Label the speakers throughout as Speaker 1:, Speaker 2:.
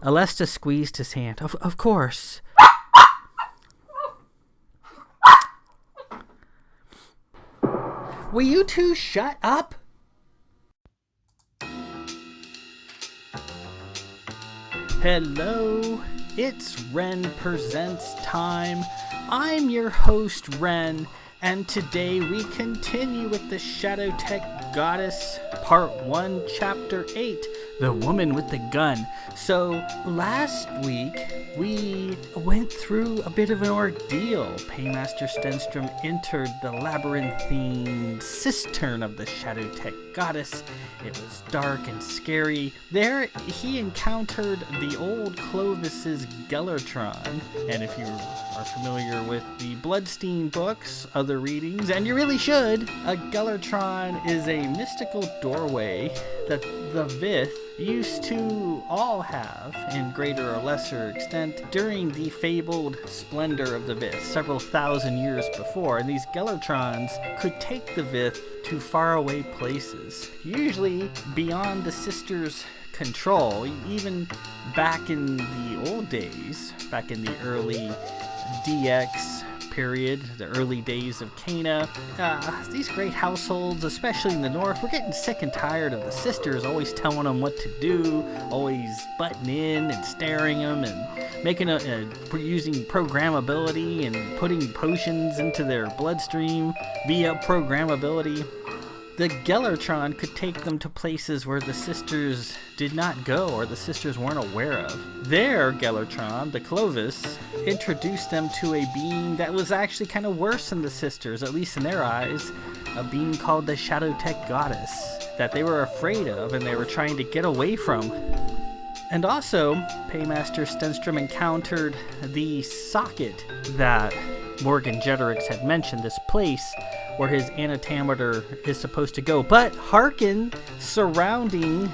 Speaker 1: Alesta squeezed his hand. Of course. Will you two shut up? Hello, it's Ren Presents time. I'm your host, Ren, and today we continue with the Shadow Tech Goddess, Part 1, Chapter 8, The Woman with the Gun. So, last week, we went through a bit of an ordeal. Paymaster Stenstrom entered the labyrinthine cistern of the Shadow Tech Goddess. It was dark and scary. There, he encountered the old Clovis's Gellertron. And if you are familiar with the Bloodstein books, other readings, and you really should, a Gellertron is a mystical doorway that the Vith used to all have, in greater or lesser extent, during the fabled splendor of the Vith, several thousand years before. And these Gellertrons could take the Vith to faraway places, usually beyond the sisters' control. Even back in the old days, back in the early DX period, the early days of Cana, these great households, especially in the north, were getting sick and tired of the sisters always telling them what to do, always butting in and staring them and making using programmability and putting potions into their bloodstream via programmability. The Gellertron could take them to places where the sisters did not go or the sisters weren't aware of. Their Gellertron, the Clovis, introduced them to a being that was actually kind of worse than the sisters, at least in their eyes, a being called the Shadow Tech Goddess that they were afraid of and they were trying to get away from. And also, Paymaster Stenstrom encountered the socket that Morgan Jeterix had mentioned, this place where his anatameter is supposed to go. But hearken, surrounding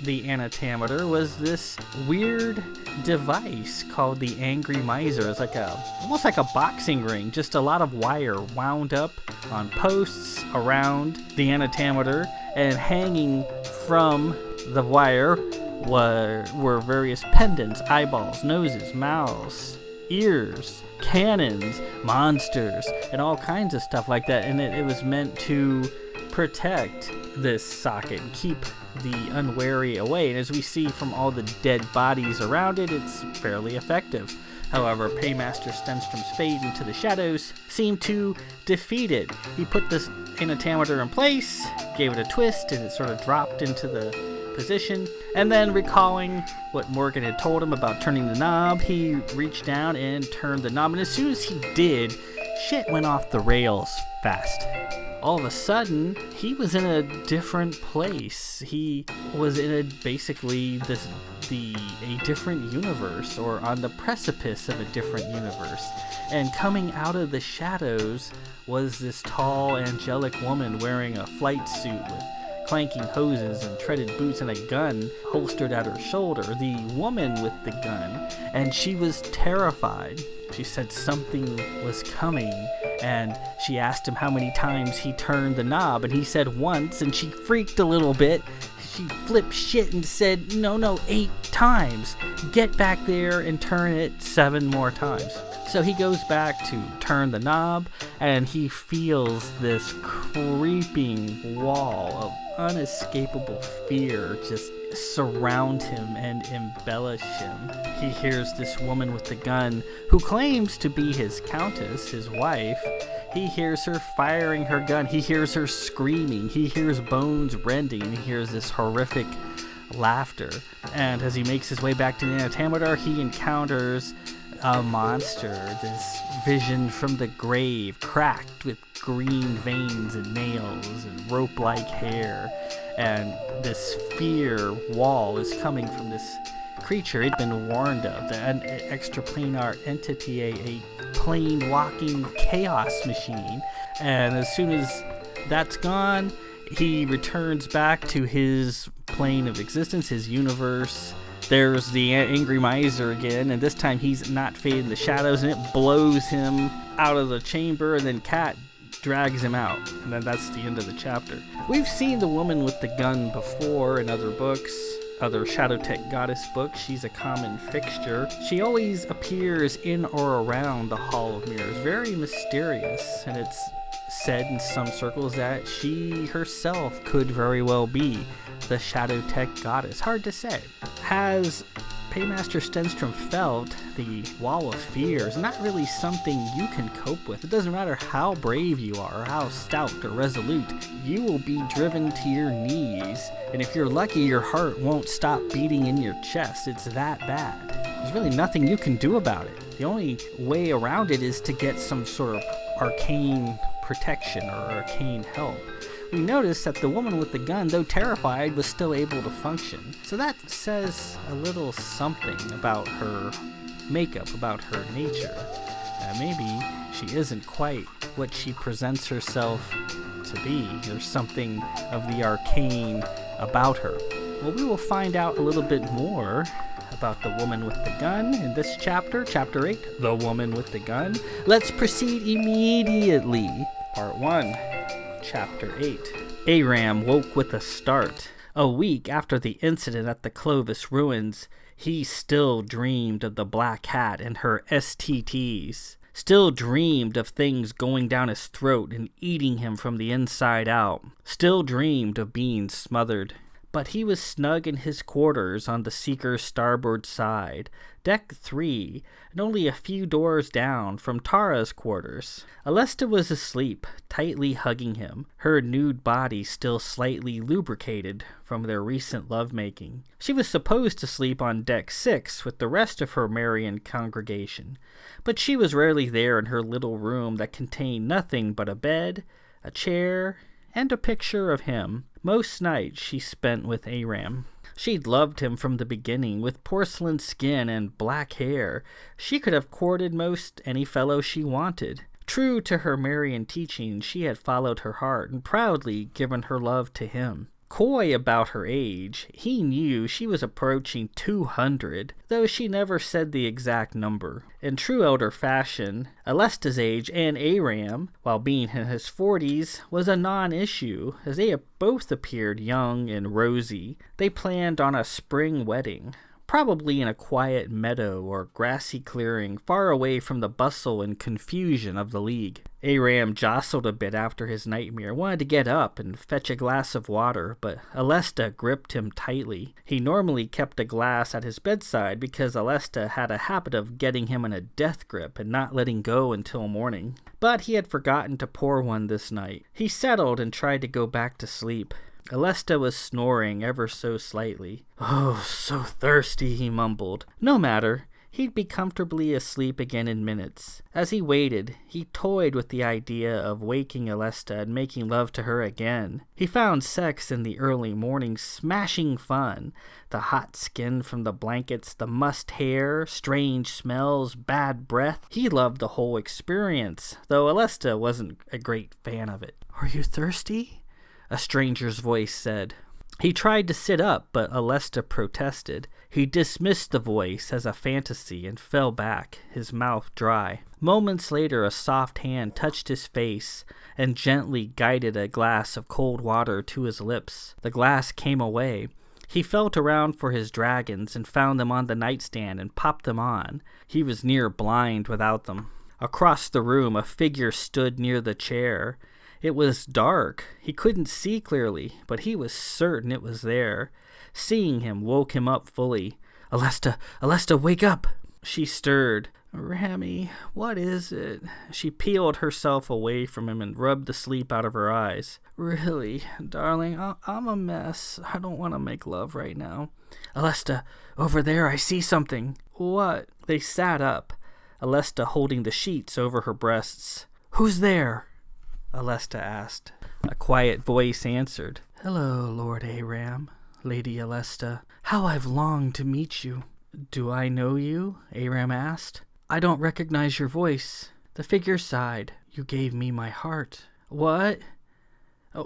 Speaker 1: the anatameter was this weird device called the Angry Miser. It's like almost like a boxing ring, just a lot of wire wound up on posts around the anatameter, and hanging from the wire were various pendants, eyeballs, noses, mouths, ears, cannons, monsters, and all kinds of stuff like that. And it was meant to protect this socket and keep the unwary away. And as we see from all the dead bodies around it, it's fairly effective. However, Paymaster Stenstrom's fade into the shadows seemed to defeat it. He put this anatameter in place, gave it a twist, and it sort of dropped into the position. And then, recalling what Morgan had told him about turning the knob, he reached down and turned the knob. And as soon as he did, shit went off the rails fast. All of a sudden, he was in a different place. He was in a different universe, or on the precipice of a different universe. And coming out of the shadows was this tall, angelic woman wearing a flight suit with clanking hoses and treaded boots and a gun holstered at her shoulder, the woman with the gun. And she was terrified. She said something was coming, and she asked him how many times he turned the knob, and he said once, and she freaked a little bit. She flipped shit and said, no, 8 times. Get back there and turn it 7 more times. So he goes back to turn the knob, and he feels this creeping wall of unescapable fear just surround him and embellish him. He hears this woman with the gun, who claims to be his countess, his wife. He hears her firing her gun. He hears her screaming. He hears bones rending, and he hears this horrific laughter. And as he makes his way back to the anatameter, he encounters a monster, this vision from the grave, cracked with green veins and nails and rope-like hair. And this fear wall is coming from this creature he'd been warned of, an extraplanar entity, a plane-walking chaos machine. And as soon as that's gone, he returns back to his plane of existence, his universe. There's the Angry Miser again, and this time he's not fading the shadows, and it blows him out of the chamber, and then Kat drags him out, and then that's the end of the chapter. We've seen the woman with the gun before in other books. other Shadowtech Goddess books, she's a common fixture. She always appears in or around the Hall of Mirrors, very mysterious, and it's said in some circles that she herself could very well be the Shadowtech Goddess. Hard to say. Has Paymaster Stenstrom felt the Wall of Fear is not really something you can cope with. It doesn't matter how brave you are or how stout or resolute, you will be driven to your knees, and if you're lucky, your heart won't stop beating in your chest. It's that bad. There's really nothing you can do about it. The only way around it is to get some sort of arcane protection or arcane help. We noticed that the woman with the gun, though terrified, was still able to function. So that says a little something about her makeup, about her nature. Maybe she isn't quite what she presents herself to be. There's something of the arcane about her. Well, we will find out a little bit more about the woman with the gun in this chapter, Chapter 8, The Woman with the Gun. Let's proceed immediately. Part 1. Chapter 8. A-Ram woke with a start. A week after the incident at the Clovis ruins, he still dreamed of the Black Hat and her STTs. Still dreamed of things going down his throat and eating him from the inside out. Still dreamed of being smothered. But he was snug in his quarters on the Seeker's starboard side, deck 3, and only a few doors down from Tara's quarters. Alesta was asleep, tightly hugging him, her nude body still slightly lubricated from their recent lovemaking. She was supposed to sleep on deck 6 with the rest of her Marian congregation, but she was rarely there in her little room that contained nothing but a bed, a chair, and a picture of him. Most nights she spent with A-Ram. She'd loved him from the beginning. With porcelain skin and black hair, she could have courted most any fellow she wanted. True to her Marian teaching, she had followed her heart and proudly given her love to him. Coy about her age, he knew she was approaching 200, though she never said the exact number. In true elder fashion, Alesta's age and A-Ram, while being in his 40s, was a non-issue, as they both appeared young and rosy. They planned on a spring wedding, probably in a quiet meadow or grassy clearing far away from the bustle and confusion of the League. A-Ram jostled a bit after his nightmare, wanted to get up and fetch a glass of water, but Alesta gripped him tightly. He normally kept a glass at his bedside because Alesta had a habit of getting him in a death grip and not letting go until morning. But he had forgotten to pour one this night. He settled and tried to go back to sleep. Alesta was snoring ever so slightly. "Oh, so thirsty," he mumbled. No matter. He'd be comfortably asleep again in minutes. As he waited, he toyed with the idea of waking Alesta and making love to her again. He found sex in the early morning smashing fun. The hot skin from the blankets, the mussed hair, strange smells, bad breath. He loved the whole experience, though Alesta wasn't a great fan of it. "Are you thirsty?" a stranger's voice said. He tried to sit up, but Alesta protested. He dismissed the voice as a fantasy and fell back, his mouth dry. Moments later, a soft hand touched his face and gently guided a glass of cold water to his lips. The glass came away. He felt around for his dragons and found them on the nightstand and popped them on. He was near blind without them. Across the room, a figure stood near the chair. It was dark. He couldn't see clearly, but he was certain it was there. Seeing him woke him up fully. Alesta, wake up!" She stirred. "Rami, what is it?" She peeled herself away from him and rubbed the sleep out of her eyes. "Really, darling, I'm a mess. I don't want to make love right now." "Alesta, over there, I see something." "What?" They sat up, Alesta holding the sheets over her breasts. "Who's there?" Alesta asked. A quiet voice answered. "Hello, Lord A-Ram, Lady Alesta. How I've longed to meet you." "Do I know you?" A-Ram asked. "I don't recognize your voice." The figure sighed. "You gave me my heart." "What?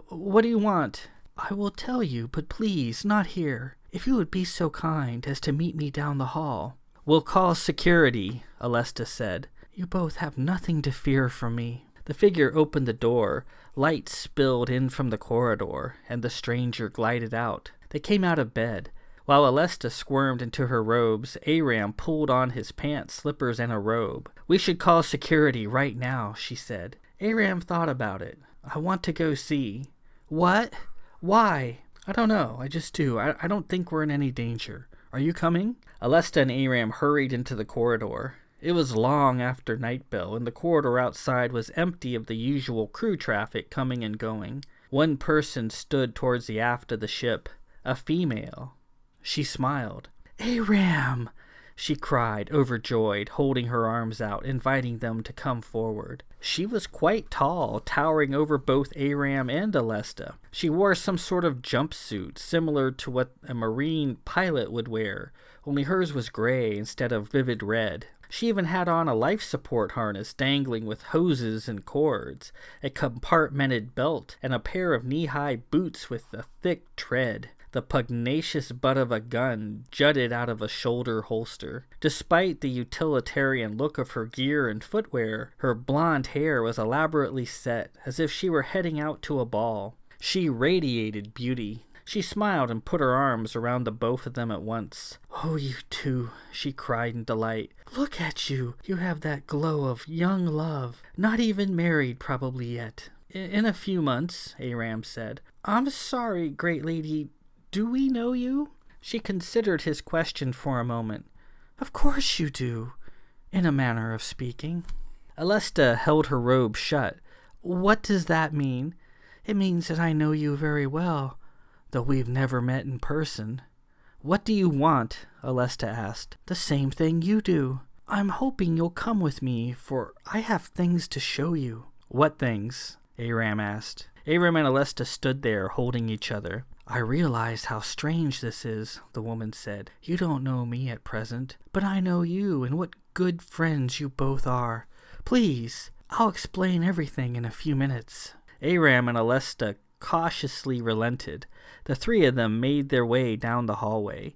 Speaker 1: What do you want?" "I will tell you, but please, not here. If you would be so kind as to meet me down the hall." "We'll call security," Alesta said. "You both have nothing to fear from me." The figure opened the door. Light spilled in from the corridor, and the stranger glided out. They came out of bed. While Alesta squirmed into her robes, A-Ram pulled on his pants, slippers, and a robe. "We should call security right now," she said. A-Ram thought about it. "I want to go see." "What? Why?" "I don't know. I just do. I don't think we're in any danger. Are you coming?" Alesta and A-Ram hurried into the corridor. It was long after night bell, and the corridor outside was empty of the usual crew traffic coming and going. One person stood towards the aft of the ship, a female. She smiled. "A-Ram!" she cried, overjoyed, holding her arms out, inviting them to come forward. She was quite tall, towering over both A-Ram and Alesta. She wore some sort of jumpsuit, similar to what a marine pilot would wear, only hers was gray instead of vivid red. She even had on a life support harness dangling with hoses and cords, a compartmented belt, and a pair of knee-high boots with a thick tread. The pugnacious butt of a gun jutted out of a shoulder holster. Despite the utilitarian look of her gear and footwear, her blonde hair was elaborately set, as if she were heading out to a ball. She radiated beauty. She smiled and put her arms around the both of them at once. "Oh, you two," she cried in delight. "Look at you. You have that glow of young love. Not even married probably yet." "In a few months," A-Ram said. "I'm sorry, great lady. Do we know you?" She considered his question for a moment. "Of course you do, in a manner of speaking." Alesta held her robe shut. "What does that mean?" "It means that I know you very well, though we've never met in person." "What do you want?" Alesta asked. "The same thing you do. I'm hoping you'll come with me, for I have things to show you." "What things?" A-Ram asked. A-Ram and Alesta stood there, holding each other. "I realize how strange this is," the woman said. "You don't know me at present, but I know you, and what good friends you both are. Please, I'll explain everything in a few minutes." A-Ram and Alesta cautiously relented. The three of them made their way down the hallway.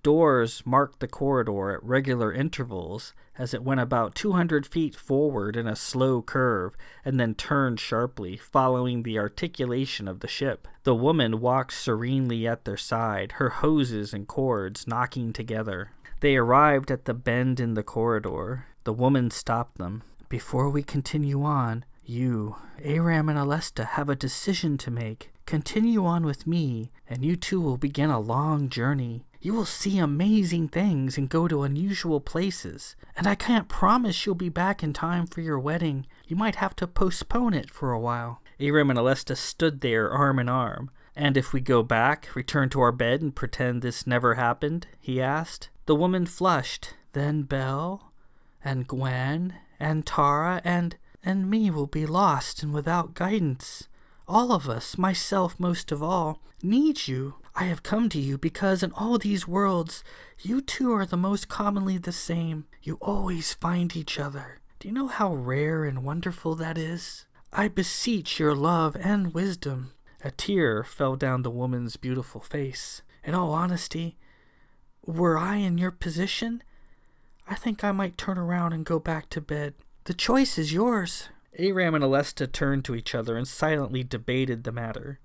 Speaker 1: Doors marked the corridor at regular intervals as it went about 200 feet forward in a slow curve and then turned sharply, following the articulation of the ship. The woman walked serenely at their side, her hoses and cords knocking together. They arrived at the bend in the corridor. The woman stopped them. "Before we continue on, you, A-Ram and Alesta, have a decision to make. Continue on with me, and you two will begin a long journey. You will see amazing things and go to unusual places. And I can't promise you'll be back in time for your wedding. You might have to postpone it for a while." A-Ram and Alesta stood there arm in arm. "And if we go back, return to our bed and pretend this never happened?" he asked. The woman flushed. "Then Belle, and Gwen, and Tara, and me will be lost and without guidance. All of us, myself most of all, need you. I have come to you because in all these worlds, you two are the most commonly the same. You always find each other. Do you know how rare and wonderful that is? I beseech your love and wisdom." A tear fell down the woman's beautiful face. "In all honesty, were I in your position, I think I might turn around and go back to bed. The choice is yours." A-Ram and Alesta turned to each other and silently debated the matter.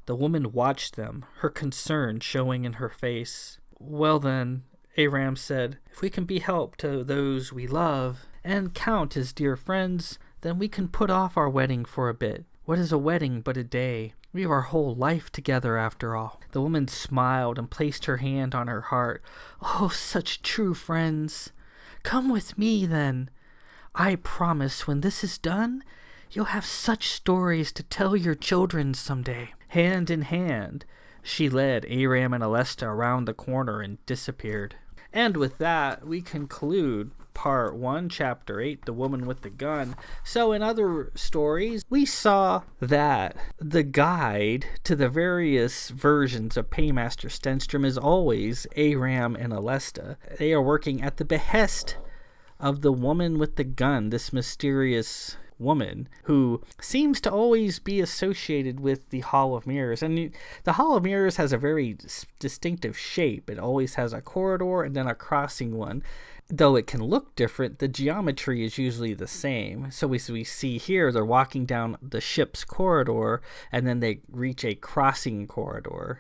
Speaker 1: The woman watched them, her concern showing in her face. "Well then," A-Ram said, "if we can be help to those we love and count as dear friends, then we can put off our wedding for a bit. What is a wedding but a day? We have our whole life together after all." The woman smiled and placed her hand on her heart. "Oh, such true friends. Come with me then. I promise when this is done, you'll have such stories to tell your children someday." Hand in hand, she led A-Ram and Alesta around the corner and disappeared. And with that, we conclude Part 1, Chapter 8, The Woman with the Gun. So in other stories, we saw that the guide to the various versions of Paymaster Stenstrom is always A-Ram and Alesta. They are working at the behest of the woman with the gun, this mysterious woman who seems to always be associated with the Hall of Mirrors. And the Hall of Mirrors has a very distinctive shape. It always has a corridor and then a crossing one. Though it can look different, the geometry is usually the same. So we see here, they're walking down the ship's corridor and then they reach a crossing corridor.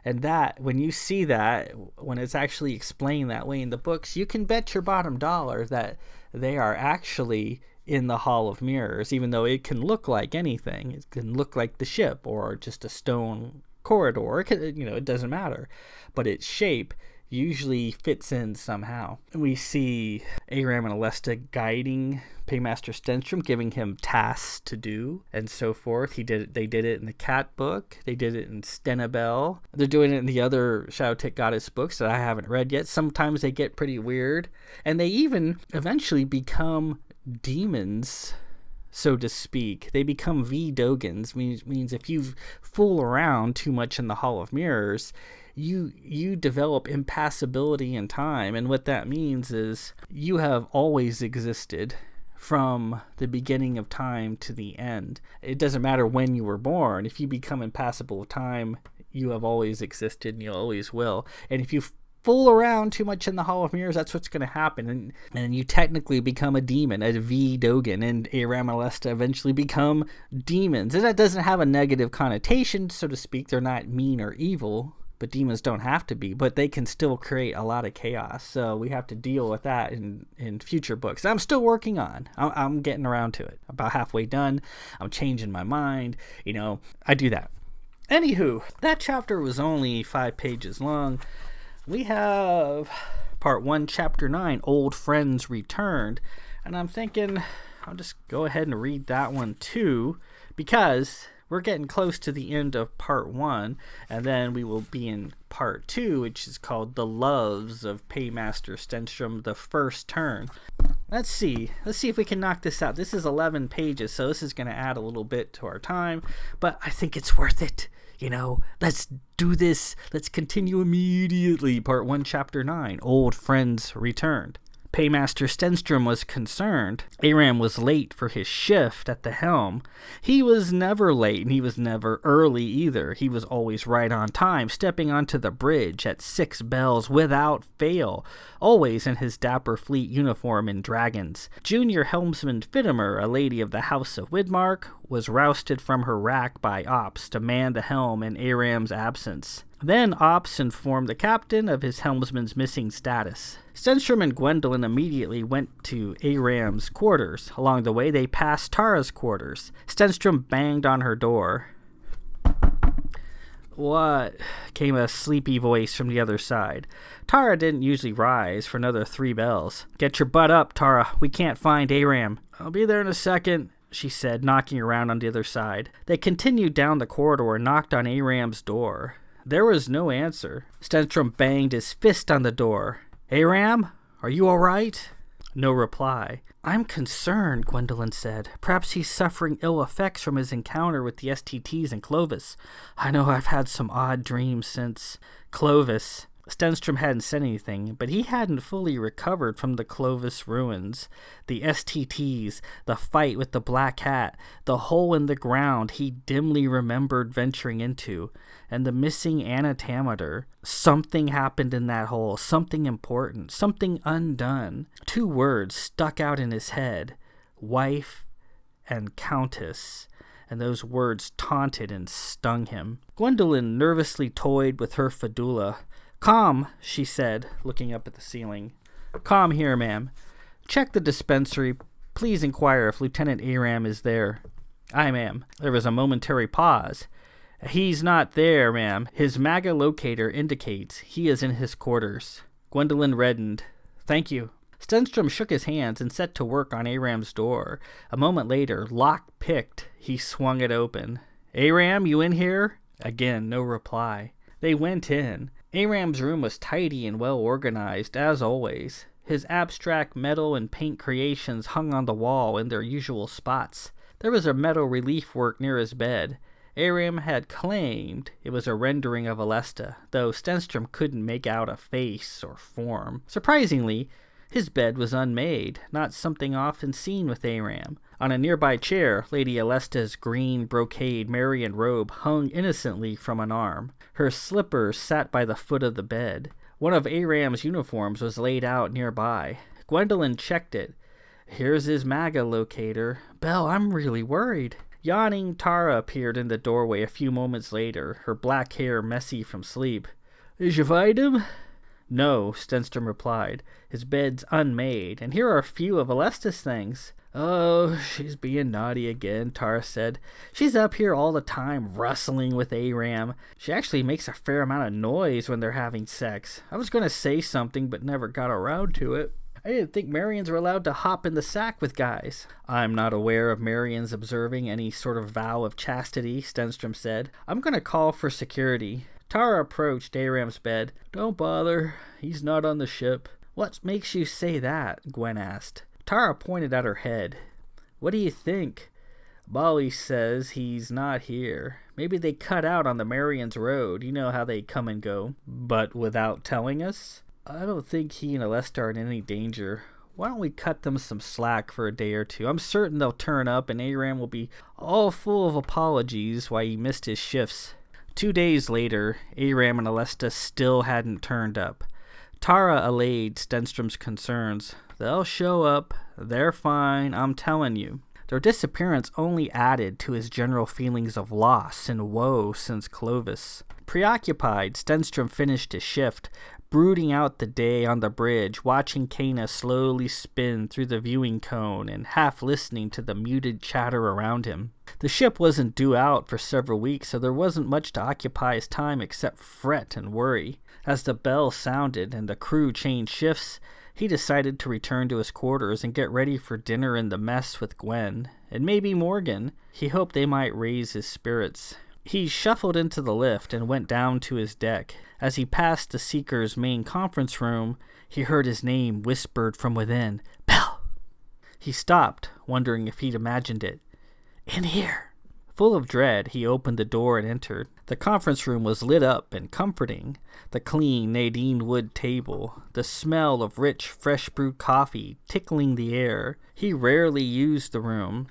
Speaker 1: And that, when you see that, when it's actually explained that way in the books, you can bet your bottom dollar that they are actually in the Hall of Mirrors, even though it can look like anything. It can look like the ship or just a stone corridor. It doesn't matter. But its shape usually fits in somehow. We see A-Ram and Alesta guiding Paymaster Stenstrom, giving him tasks to do and so forth. They did it in the Cat book. They did it in Stenabel. They're doing it in the other Shadow Tech Goddess books that I haven't read yet. Sometimes they get pretty weird. And they even eventually become demons, so to speak. They become V-Dogons, means if you fool around too much in the Hall of Mirrors, you develop impassibility in time. And what that means is you have always existed from the beginning of time to the end. It doesn't matter when you were born. If you become impassible of time, you have always existed and you always will. And if you fool around too much in the Hall of Mirrors, that's what's going to happen. And you technically become a demon, a V-Dogan, and A-Ram and Alesta eventually become demons. And that doesn't have a negative connotation, so to speak. They're not mean or evil, but demons don't have to be, but they can still create a lot of chaos. So we have to deal with that in future books. I'm still working on. I'm getting around to it. About halfway done. I'm changing my mind. I do that. Anywho, that chapter was only 5 pages long. We have part 1, chapter 9, Old Friends Returned. And I'm thinking I'll just go ahead and read that one too, because we're getting close to the end of part 1, and then we will be in part 2, which is called The Loves of Paymaster Stenstrom, the First Turn. Let's see if we can knock this out. This is 11 pages, so this is going to add a little bit to our time, but I think it's worth it. Let's do this. Let's continue immediately. Part 1, chapter 9, Old Friends Returned. Paymaster Stenstrom was concerned. A-Ram was late for his shift at the helm. He was never late, and he was never early either. He was always right on time, stepping onto the bridge at 6 bells without fail, always in his dapper fleet uniform in dragons. Junior helmsman Fittimer, a lady of the House of Widmark, was rousted from her rack by Ops to man the helm in A-Ram's absence. Then Ops informed the captain of his helmsman's missing status. Stenstrom and Gwendolyn immediately went to A-Ram's quarters. Along the way, they passed Tara's quarters. Stenstrom banged on her door. "What?" came a sleepy voice from the other side. Tara didn't usually rise for another 3 bells. "Get your butt up, Tara. We can't find A-Ram." "I'll be there in a second," she said, knocking around on the other side. They continued down the corridor and knocked on A-Ram's door. There was no answer. Stenstrom banged his fist on the door. "A-Ram, are you all right?" No reply. "I'm concerned," Gwendolyn said. "Perhaps he's suffering ill effects from his encounter with the STTs in Clovis. I know I've had some odd dreams since Clovis." Stenstrom hadn't said anything, but he hadn't fully recovered from the Clovis ruins. The STTs, the fight with the Black Hat, the hole in the ground he dimly remembered venturing into, and the missing anatometer. Something happened in that hole, something important, something undone. 2 words stuck out in his head: wife and countess. And those words taunted and stung him. Gwendolyn nervously toyed with her fedula. "Calm," she said, looking up at the ceiling. "Calm here, ma'am. Check the dispensary. Please inquire if Lieutenant A-Ram is there." "Aye, ma'am." There was a momentary pause. "He's not there, ma'am. His MAGA locator indicates he is in his quarters." Gwendolyn reddened. "Thank you." Stenstrom shook his hands and set to work on A-Ram's door. A moment later, lock-picked, he swung it open. "A-Ram, you in here?" Again, no reply. They went in. A-Ram's room was tidy and well organized, as always. His abstract metal and paint creations hung on the wall in their usual spots. There was a metal relief work near his bed. A-Ram had claimed it was a rendering of Alesta, though Stenstrom couldn't make out a face or form. Surprisingly, his bed was unmade, not something often seen with A-Ram. On a nearby chair, Lady Alesta's green brocade Marian robe hung innocently from an arm. Her slippers sat by the foot of the bed. One of A-Ram's uniforms was laid out nearby. Gwendolyn checked it. "Here's his MAGA locator. Belle, I'm really worried." Yawning, Tara appeared in the doorway a few moments later, her black hair messy from sleep. "Did you find him?" "No," Stenstrom replied. "His bed's unmade, and here are a few of Alesta's things." "Oh, she's being naughty again," Tara said. "She's up here all the time wrestling with A-Ram. She actually makes a fair amount of noise when they're having sex. I was going to say something, but never got around to it. I didn't think Marians were allowed to hop in the sack with guys." "I'm not aware of Marians observing any sort of vow of chastity," Stenstrom said. "I'm going to call for security." Tara approached A-Ram's bed. "Don't bother. He's not on the ship." "What makes you say that?" Gwen asked. Tara pointed at her head. "What do you think?" "Bolly says he's not here. Maybe they cut out on the Marian's Road. You know how they come and go." "But without telling us?" "I don't think he and Alesta are in any danger. Why don't we cut them some slack for a day or two? I'm certain they'll turn up and A-Ram will be all full of apologies why he missed his shifts." 2 days later, A-Ram and Alesta still hadn't turned up. Tara allayed Stenstrom's concerns. "They'll show up. They're fine, I'm telling you." Their disappearance only added to his general feelings of loss and woe since Clovis. Preoccupied, Stenstrom finished his shift, brooding out the day on the bridge, watching Kana slowly spin through the viewing cone and half listening to the muted chatter around him. The ship wasn't due out for several weeks, so there wasn't much to occupy his time except fret and worry. As the bell sounded and the crew changed shifts, he decided to return to his quarters and get ready for dinner in the mess with Gwen, and maybe Morgan. He hoped they might raise his spirits. He shuffled into the lift and went down to his deck. As he passed the Seeker's main conference room, he heard his name whispered from within. "Bell!" He stopped, wondering if he'd imagined it. "In here!" Full of dread, he opened the door and entered. The conference room was lit up and comforting. The clean Nadine wood table, the smell of rich, fresh brewed coffee tickling the air. He rarely used the room.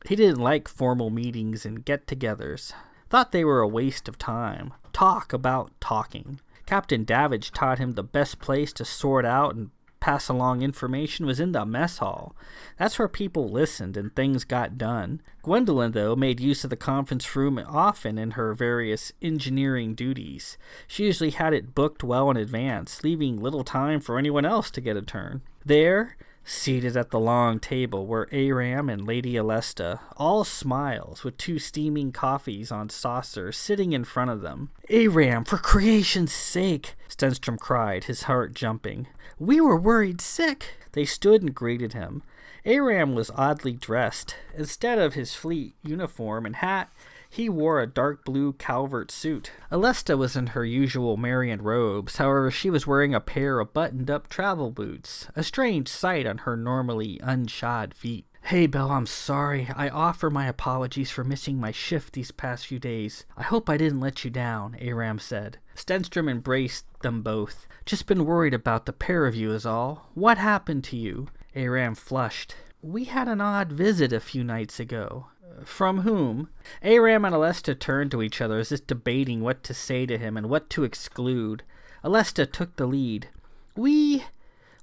Speaker 1: He didn't like formal meetings and get-togethers. Thought they were a waste of time. Talk about talking. Captain Davidge taught him the best place to sort out and pass along information was in the mess hall. That's where people listened and things got done. Gwendolyn, though, made use of the conference room often in her various engineering duties. She usually had it booked well in advance, leaving little time for anyone else to get a turn. There, seated at the long table, were A-Ram and Lady Alesta, all smiles, with 2 steaming coffees on saucers sitting in front of them. "A-Ram, for creation's sake!" Stenstrom cried, his heart jumping. "We were worried sick!" They stood and greeted him. A-Ram was oddly dressed. Instead of his fleet uniform and hat, he wore a dark blue Calvert suit. Alesta was in her usual Marian robes, however she was wearing a pair of buttoned-up travel boots, a strange sight on her normally unshod feet. "Hey, Belle, I'm sorry. I offer my apologies for missing my shift these past few days. I hope I didn't let you down," A-Ram said. Stenstrom embraced them both. "Just been worried about the pair of you is all. What happened to you?" A-Ram flushed. "We had an odd visit a few nights ago." "From whom?" A-Ram and Alesta turned to each other as if debating what to say to him and what to exclude. Alesta took the lead. "We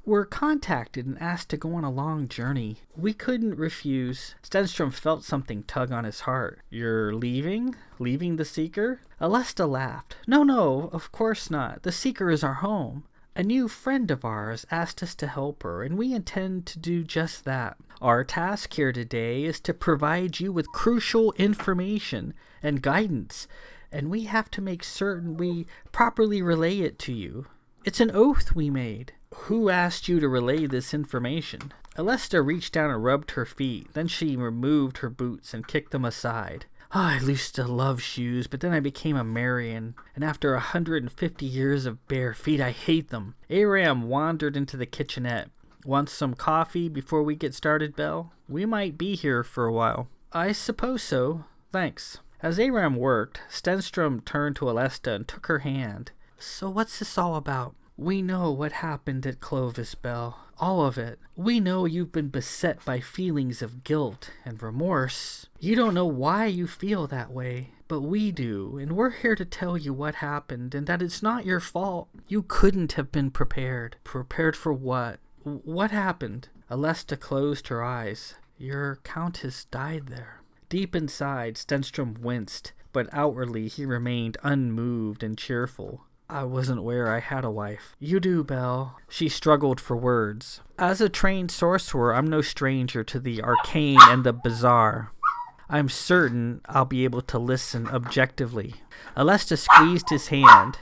Speaker 1: were contacted and asked to go on a long journey. We couldn't refuse." Stenstrom felt something tug on his heart. "You're leaving? Leaving the Seeker?" Alesta laughed. No, of course not. The Seeker is our home. A new friend of ours asked us to help her, and we intend to do just that. Our task here today is to provide you with crucial information and guidance, and we have to make certain we properly relay it to you. It's an oath we made." "Who asked you to relay this information?" Alesta reached down and rubbed her feet. Then she removed her boots and kicked them aside. "I used to love shoes, but then I became a Marian, and after 150 years of bare feet, I hate them." A-Ram wandered into the kitchenette. "Want some coffee before we get started, Belle? We might be here for a while." "I suppose so. Thanks." As A-Ram worked, Stenstrom turned to Alesta and took her hand. "So what's this all about?" "We know what happened at Clovis, Belle. All of it. We know you've been beset by feelings of guilt and remorse. You don't know why you feel that way, but we do, and we're here to tell you what happened and that it's not your fault. You couldn't have been prepared." "Prepared for what? What happened?" Alesta closed her eyes. "Your countess died there." Deep inside, Stenstrom winced, but outwardly he remained unmoved and cheerful. I wasn't aware I had a wife. You do, Belle. She struggled for words. As a trained sorcerer, I'm no stranger to the arcane and the bizarre. I'm certain I'll be able to listen objectively. Alesta squeezed his hand.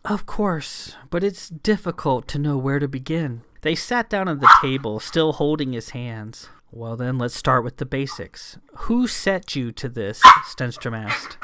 Speaker 1: Of course, but it's difficult to know where to begin. They sat down at the table, still holding his hands. Well then, let's start with the basics. Who set you to this? Stenstrom asked.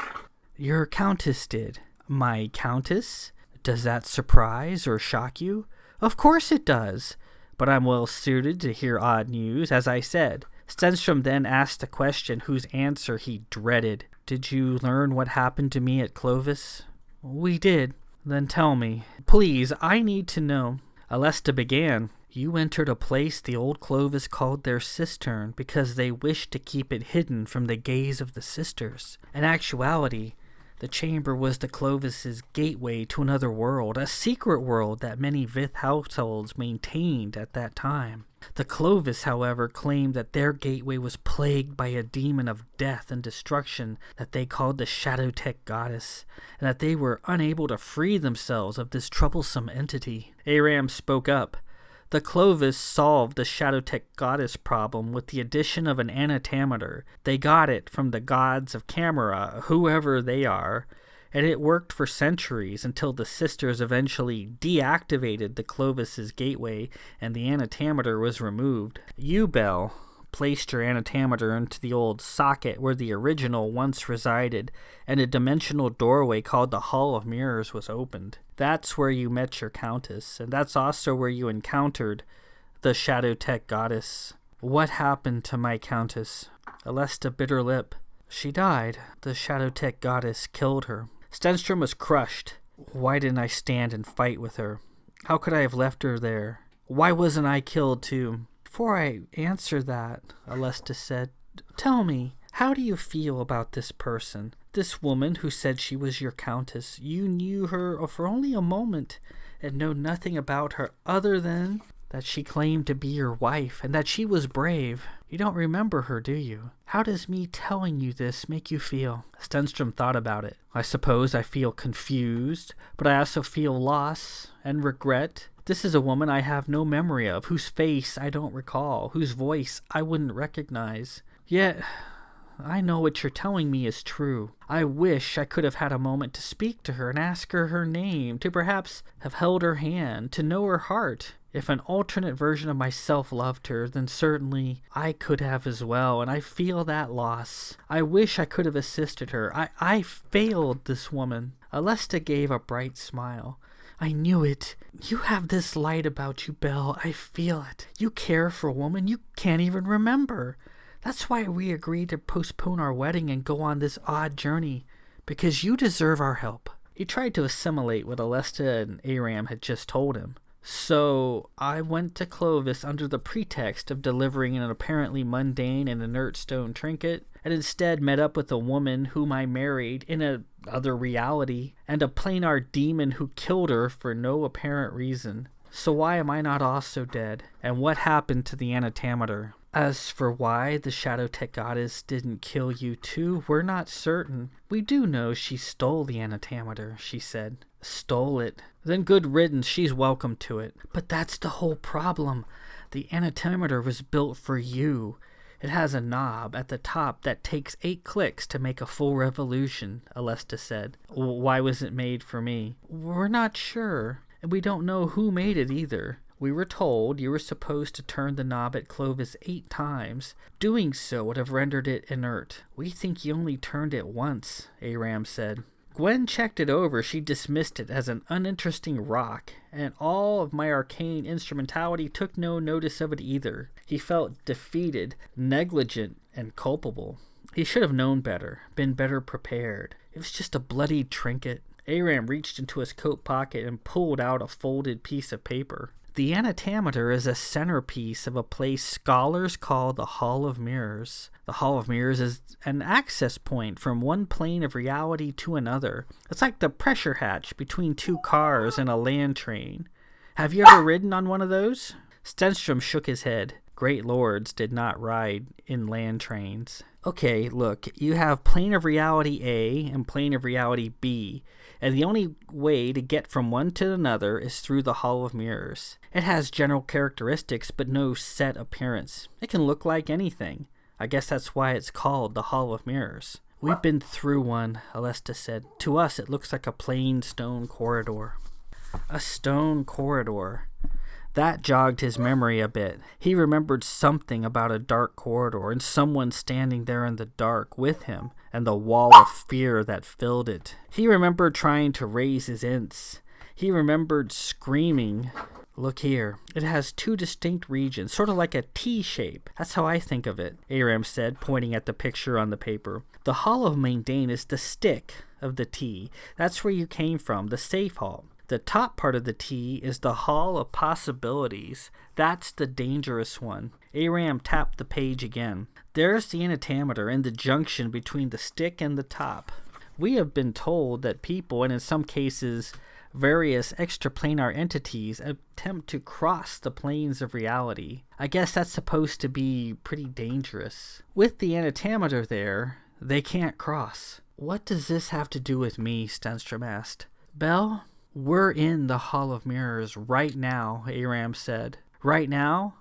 Speaker 1: Your countess did. My countess? Does that surprise or shock you? Of course it does. But I'm well suited to hear odd news, as I said. Stenstrom then asked a question whose answer he dreaded. Did you learn what happened to me at Clovis? We did. Then tell me. Please, I need to know. Alesta began. You entered a place the old Clovis called their cistern because they wished to keep it hidden from the gaze of the sisters. In actuality, the chamber was the Clovis's gateway to another world, a secret world that many Vith households maintained at that time. The Clovis, however, claimed that their gateway was plagued by a demon of death and destruction that they called the Shadowtech Goddess, and that they were unable to free themselves of this troublesome entity. A-Ram spoke up. The Clovis solved the Shadowtech Goddess problem with the addition of an anatometer. They got it from the gods of Camera, whoever they are, and it worked for centuries until the sisters eventually deactivated the Clovis's gateway and the anatometer was removed. You, Belle, placed your anatometer into the old socket where the original once resided, and a dimensional doorway called the Hall of Mirrors was opened. That's where you met your countess, and that's also where you encountered the Shadowtech Goddess. What happened to my countess? Alesta bit her lip. She died. The Shadowtech Goddess killed her. Stenstrom was crushed. Why didn't I stand and fight with her? How could I have left her there? Why wasn't I killed too? Before I answer that, Alesta said, tell me, how do you feel about this person? This woman who said she was your countess. You knew her for only a moment and know nothing about her other than that she claimed to be your wife and that she was brave. You don't remember her, do you? How does me telling you this make you feel? Stenstrom thought about it. I suppose I feel confused, but I also feel loss and regret. This is a woman I have no memory of, whose face I don't recall, whose voice I wouldn't recognize. Yet, I know what you're telling me is true. I wish I could have had a moment to speak to her and ask her her name, to perhaps have held her hand, to know her heart. If an alternate version of myself loved her, then certainly I could have as well, and I feel that loss. I wish I could have assisted her. I failed this woman. Alesta gave a bright smile. I knew it. You have this light about you, Belle. I feel it. You care for a woman you can't even remember. That's why we agreed to postpone our wedding and go on this odd journey, because you deserve our help. He tried to assimilate what Alesta and A-Ram had just told him. So I went to Clovis under the pretext of delivering an apparently mundane and inert stone trinket, and instead met up with a woman whom I married in another reality, and a planar demon who killed her for no apparent reason. So why am I not also dead? And what happened to the anatometer? As for why the Shadowtech Goddess didn't kill you too, we're not certain. We do know she stole the anatometer, she said. Stole it? Then good riddance, she's welcome to it. But that's the whole problem. The anatometer was built for you. It has a knob at the top that takes 8 clicks to make a full revolution, Alesta said. Why was it made for me? We're not sure, and we don't know who made it either. We were told you were supposed to turn the knob at Clovis 8 times. Doing so would have rendered it inert. We think you only turned it once, A-Ram said. Gwen checked it over. She dismissed it as an uninteresting rock, and all of my arcane instrumentality took no notice of it either. He felt defeated, negligent, and culpable. He should have known better, been better prepared. It was just a bloody trinket. A-Ram reached into his coat pocket and pulled out a folded piece of paper. The anatometer is a centerpiece of a place scholars call the Hall of Mirrors. The Hall of Mirrors is an access point from one plane of reality to another. It's like the pressure hatch between 2 cars and a land train. Have you ever ridden on one of those? Stenstrom shook his head. great lords did not ride in land trains. Okay, look, you have plane of reality A and plane of reality B, and the only way to get from one to another is through the Hall of Mirrors. It has general characteristics, but no set appearance. It can look like anything. I guess that's why it's called the Hall of Mirrors. We've been through one, Alesta said. To us, it looks like a plain stone corridor. A stone corridor. That jogged his memory a bit. He remembered something about a dark corridor and someone standing there in the dark with him and the wall of fear that filled it. He remembered trying to raise his ints. He remembered screaming. Look here. It has two distinct regions, sort of like a T shape. That's how I think of it, A-Ram said, pointing at the picture on the paper. The Hall of Mundane is the stick of the T. That's where you came from, the safe hall. The top part of the T is the Hall of Possibilities. That's the dangerous one. A-Ram tapped the page again. There's the antimatter and the junction between the stick and the top. We have been told that people, and in some cases various extraplanar entities, attempt to cross the planes of reality. I guess that's supposed to be pretty dangerous. With the antimatter there, they can't cross. What does this have to do with me? Stenstrom asked. Bell? We're in the Hall of Mirrors right now, A-Ram said. Right now?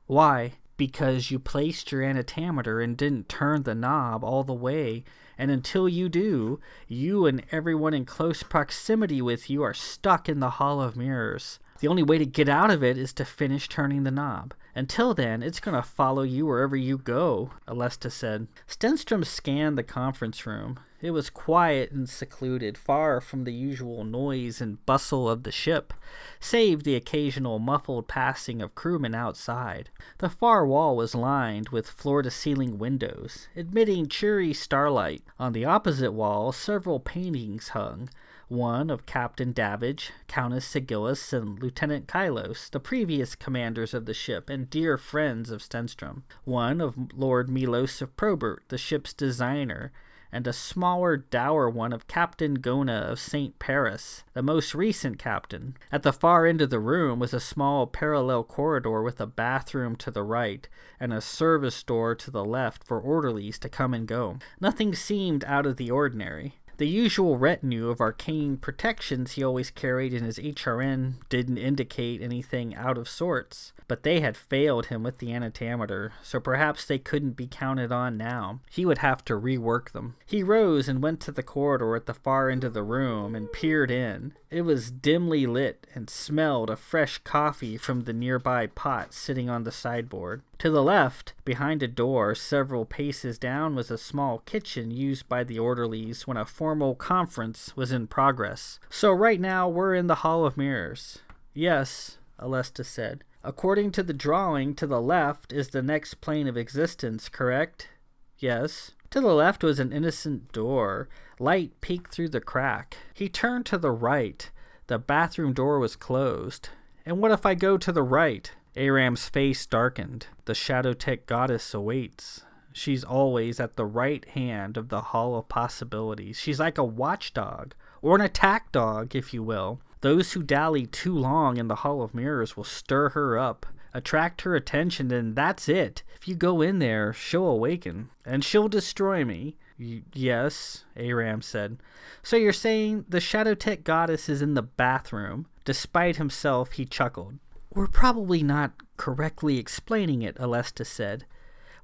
Speaker 1: Why? Because you placed your antimatter and didn't turn the knob all the way, and until you do, you and everyone in close proximity with you are stuck in the Hall of Mirrors. The only way to get out of it is to finish turning the knob. Until then, it's going to follow you wherever you go, Alesta said. Stenstrom scanned the conference room. It was quiet and secluded, far from the usual noise and bustle of the ship, save the occasional muffled passing of crewmen outside. The far wall was lined with floor-to-ceiling windows, admitting cheery starlight. On the opposite wall, several paintings hung, one of Captain Davidge, Countess Sigillis, and Lieutenant Kylos, the previous commanders of the ship and dear friends of Stenstrom, one of Lord Milos of Probert, the ship's designer, and a smaller, dour one of Captain Gona of St. Paris, the most recent captain. At the far end of the room was a small parallel corridor with a bathroom to the right and a service door to the left for orderlies to come and go. Nothing seemed out of the ordinary. The usual retinue of arcane protections he always carried in his HRN didn't indicate anything out of sorts, but they had failed him with the antimatter, so perhaps they couldn't be counted on now. He would have to rework them. He rose and went to the corridor at the far end of the room and peered in. It was dimly lit and smelled of fresh coffee from the nearby pot sitting on the sideboard. To the left, behind a door several paces down, was a small kitchen used by the orderlies when a formal conference was in progress. So right now we're in the Hall of Mirrors. Yes, Alesta said. According to the drawing, to the left is the next plane of existence, correct? Yes. To the left was an innocent door. Light peeked through the crack. He turned to the right. The bathroom door was closed. And what if I go to the right? A-Ram's face darkened. The Shadowtech goddess awaits. She's always at the right hand of the Hall of Possibilities. She's like a watchdog, or an attack dog, if you will. Those who dally too long in the Hall of Mirrors will stir her up, attract her attention, and that's it. If you go in there, she'll awaken, and she'll destroy me. Yes, A-Ram said. So you're saying the Shadowtech goddess is in the bathroom? Despite himself, he chuckled. We're probably not correctly explaining it, Alesta said.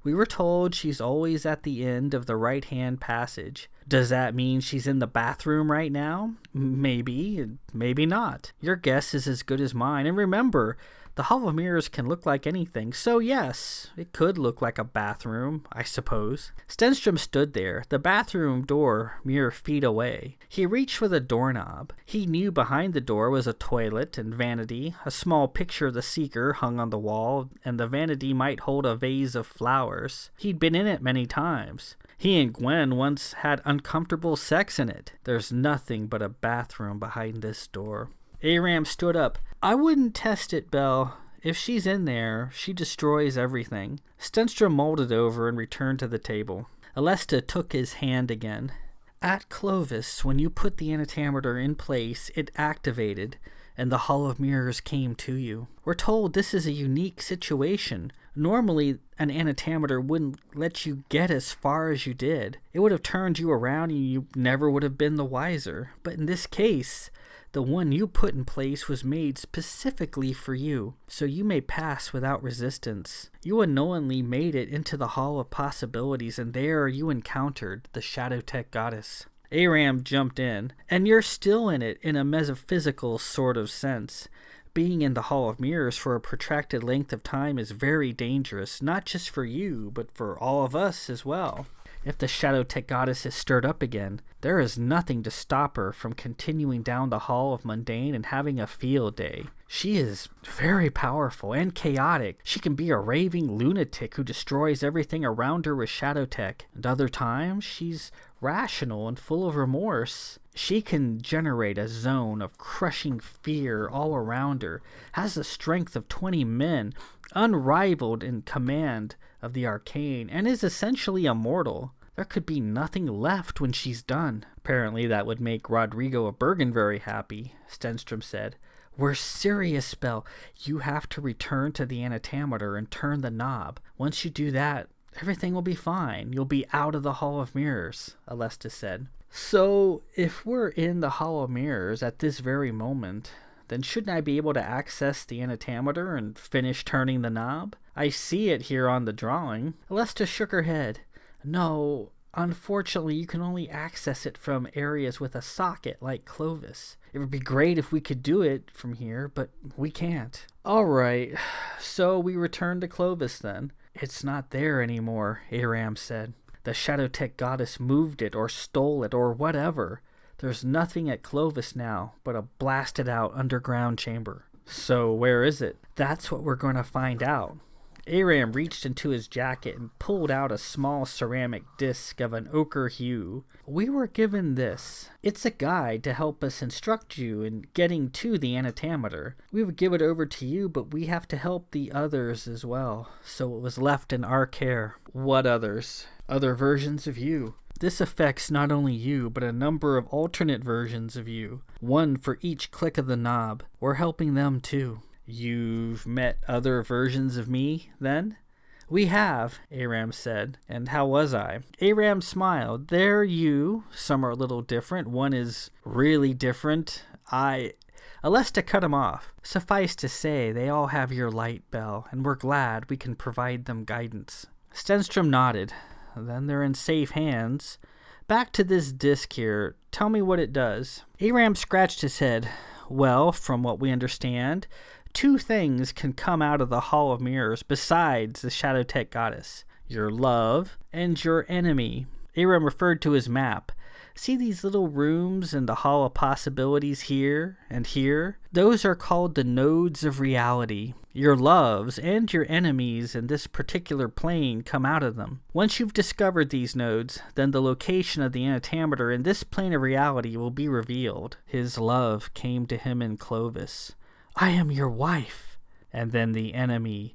Speaker 1: We were told she's always at the end of the right-hand passage. Does that mean she's in the bathroom right now? Maybe, maybe not. Your guess is as good as mine. And remember, the Hall of Mirrors can look like anything. So yes, it could look like a bathroom, I suppose. Stenstrom stood there, the bathroom door mere feet away. He reached for the doorknob. He knew behind the door was a toilet and vanity. A small picture of the seeker hung on the wall, and the vanity might hold a vase of flowers. He'd been in it many times. He and Gwen once had uncomfortable sex in it. There's nothing but a bathroom behind this door. A-Ram stood up. I wouldn't test it, Belle. If she's in there, she destroys everything. Stenstrom molded over and returned to the table. Alesta took his hand again. At Clovis, when you put the antimatter in place, it activated, and the Hall of Mirrors came to you. We're told this is a unique situation. Normally, an antimatter wouldn't let you get as far as you did. It would have turned you around and you never would have been the wiser. But in this case, the one you put in place was made specifically for you, so you may pass without resistance. You unknowingly made it into the Hall of Possibilities, and there you encountered the Shadow Tech Goddess. A-Ram jumped in, and you're still in it in a metaphysical sort of sense. Being in the Hall of Mirrors for a protracted length of time is very dangerous, not just for you, but for all of us as well. If the Shadow Tech Goddess is stirred up again, there is nothing to stop her from continuing down the Hall of Mundane and having a field day. She is very powerful and chaotic. She can be a raving lunatic who destroys everything around her with Shadow Tech. And other times, she's rational and full of remorse. She can generate a zone of crushing fear all around her, has the strength of 20 men, unrivaled in command of the arcane, and is essentially immortal. There could be nothing left when she's done. Apparently that would make Rodrigo of Bergen very happy, Stenstrom said. We're serious, Belle. You have to return to the antimatter and turn the knob. Once you do that, everything will be fine. You'll be out of the Hall of Mirrors, Alesta said. So, if we're in the Hall of Mirrors at this very moment, then shouldn't I be able to access the antimatter and finish turning the knob? I see it here on the drawing. Alesta shook her head. No, unfortunately you can only access it from areas with a socket like Clovis. It would be great if we could do it from here, but we can't. Alright, so we return to Clovis then. It's not there anymore, A-Ram said. The Shadow Tech Goddess moved it or stole it or whatever. There's nothing at Clovis now but a blasted out underground chamber. So where is it? That's what we're going to find out. A-Ram reached into his jacket and pulled out a small ceramic disc of an ochre hue. We were given this. It's a guide to help us instruct you in getting to the antimatter. We would give it over to you, but we have to help the others as well. So it was left in our care. What others? Other versions of you. This affects not only you, but a number of alternate versions of you. One for each click of the knob. We're helping them too. You've met other versions of me, then? We have, A-Ram said. And how was I? A-Ram smiled. They're you. Some are a little different. One is really different. Alesta cut him off. Suffice to say, they all have your light, Belle, and we're glad we can provide them guidance. Stenstrom nodded. Then they're in safe hands. Back to this disc here. Tell me what it does. A-Ram scratched his head. Well, from what we understand, 2 things can come out of the Hall of Mirrors besides the Shadow Tech Goddess. Your love and your enemy. A-Ram referred to his map. See these little rooms in the Hall of Possibilities here and here? Those are called the nodes of reality. Your loves and your enemies in this particular plane come out of them. Once you've discovered these nodes, then the location of the antimatter in this plane of reality will be revealed. His love came to him in Clovis. I am your wife. And then the enemy.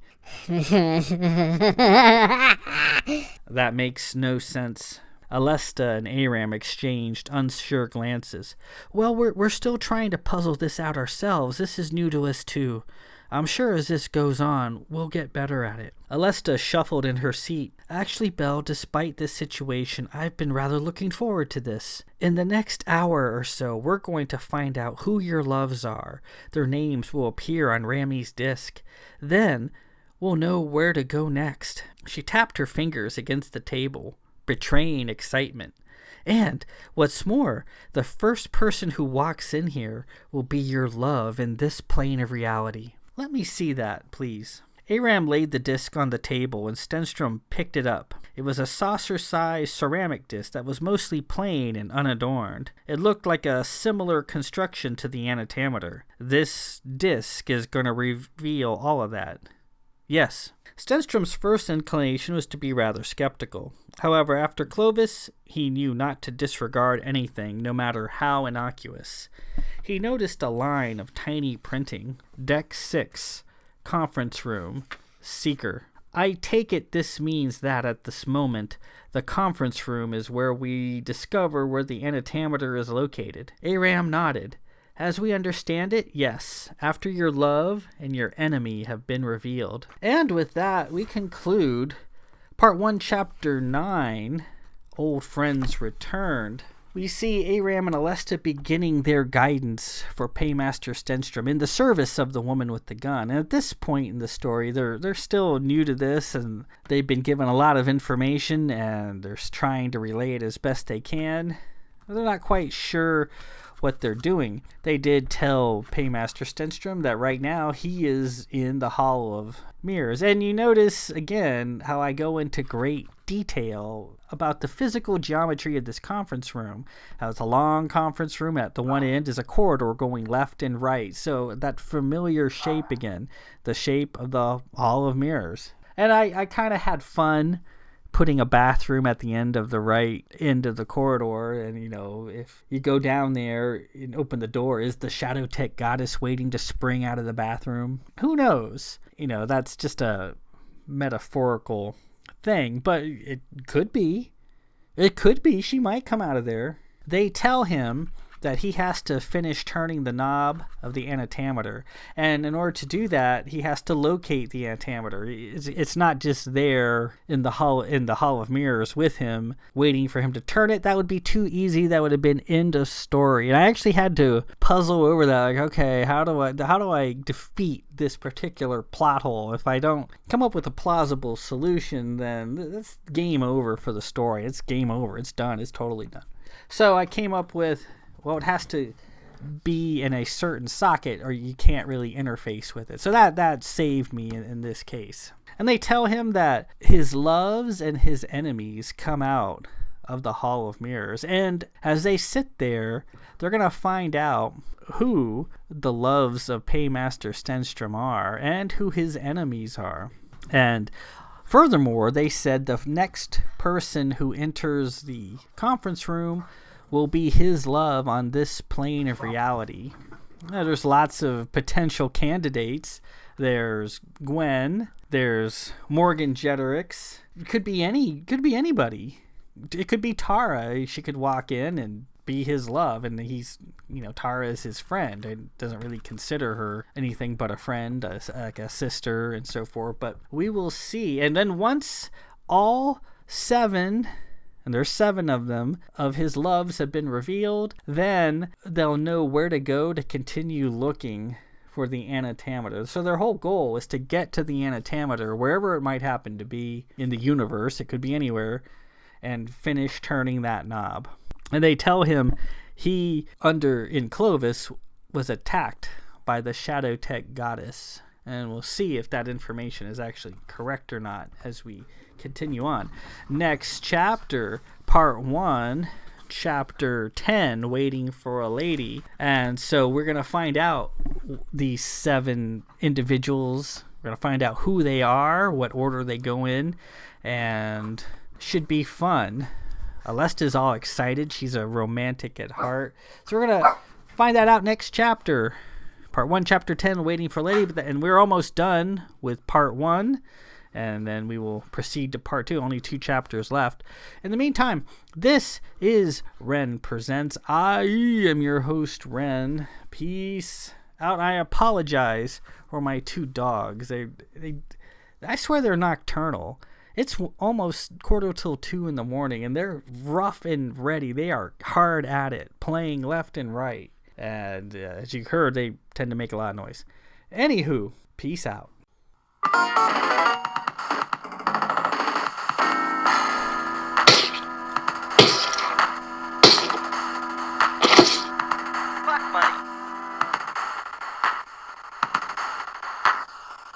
Speaker 1: That makes no sense. Alesta and A-Ram exchanged unsure glances. Well, we're still trying to puzzle this out ourselves. This is new to us too. I'm sure as this goes on, we'll get better at it. Alesta shuffled in her seat. Actually, Belle, despite this situation, I've been rather looking forward to this. In the next hour or so, we're going to find out who your loves are. Their names will appear on Rami's disc. Then, we'll know where to go next. She tapped her fingers against the table, betraying excitement. And, what's more, the first person who walks in here will be your love in this plane of reality. Let me see that, please. A-Ram laid the disc on the table and Stenstrom picked it up. It was a saucer-sized ceramic disc that was mostly plain and unadorned. It looked like a similar construction to the antimatter. This disc is going to reveal all of that. Yes. Stenstrom's first inclination was to be rather skeptical. However, after Clovis, he knew not to disregard anything, no matter how innocuous. He noticed a line of tiny printing. Deck 6, Conference Room, Seeker. I take it this means that at this moment, the conference room is where we discover where the antimatter is located. A-Ram nodded. As we understand it, yes, after your love and your enemy have been revealed. And with that, we conclude Part 1, Chapter 9, Old Friends Returned. We see A-Ram and Alesta beginning their guidance for Paymaster Stenstrom in the service of the woman with the gun. And at this point in the story, they're still new to this, and they've been given a lot of information, and they're trying to relay it as best they can. They're not quite sure what they're doing. They did tell Paymaster Stenstrom that right now he is in the Hall of Mirrors. And you notice again how I go into great detail about the physical geometry of this conference room. How it's a long conference room. At the one end is a corridor going left and right. So that familiar shape again, the shape of the Hall of Mirrors. And I kind of had fun putting a bathroom at the end of the right end of the corridor, and if you go down there and open the door, is the Shadow Tech goddess waiting to spring out of the bathroom? Who knows? That's just a metaphorical thing, but it could be. She might come out of there. They tell him that he has to finish turning the knob of the antimeter, and in order to do that, he has to locate the antimeter. It's not just there in the hall of mirrors with him, waiting for him to turn it. That would be too easy. That would have been end of story. And I actually had to puzzle over that. Like, okay, how do I defeat this particular plot hole? If I don't come up with a plausible solution, then that's game over for the story. It's game over. It's done. It's totally done. So I came up with, well, it has to be in a certain socket or you can't really interface with it. So that saved me in this case. And they tell him that his loves and his enemies come out of the Hall of Mirrors. And as they sit there, they're going to find out who the loves of Paymaster Stenstrom are and who his enemies are. And furthermore, they said the next person who enters the conference room will be his love on this plane of reality. Now, there's lots of potential candidates. There's Gwen. There's Morgan Jeterix. It could be anybody. It could be Tara. She could walk in and be his love, and he's, Tara is his friend and doesn't really consider her anything but a friend, like a sister and so forth. But we will see. And then once all 7, and there's 7 of them, of his loves have been revealed, then they'll know where to go to continue looking for the antimeter. So their whole goal is to get to the antimeter, wherever it might happen to be in the universe, it could be anywhere, and finish turning that knob. And they tell him he, in Clovis, was attacked by the Shadow Tech goddess. And we'll see if that information is actually correct or not as we continue on. Next chapter, Part 1, Chapter 10, Waiting for a Lady. And so we're going to find out these 7 individuals. We're going to find out who they are, what order they go in, and should be fun. Alesta's all excited. She's a romantic at heart. So we're going to find that out next chapter. Part 1, Chapter 10, Waiting for a Lady. And we're almost done with Part 1. And then we will proceed to Part 2. Only 2 chapters left. In the meantime, this is Ren Presents. I am your host, Ren. Peace out. I apologize for my 2 dogs. I swear they're nocturnal. It's almost 1:45 in the morning, and they're rough and ready. They are hard at it, playing left and right. And as you heard, they tend to make a lot of noise. Anywho, peace out.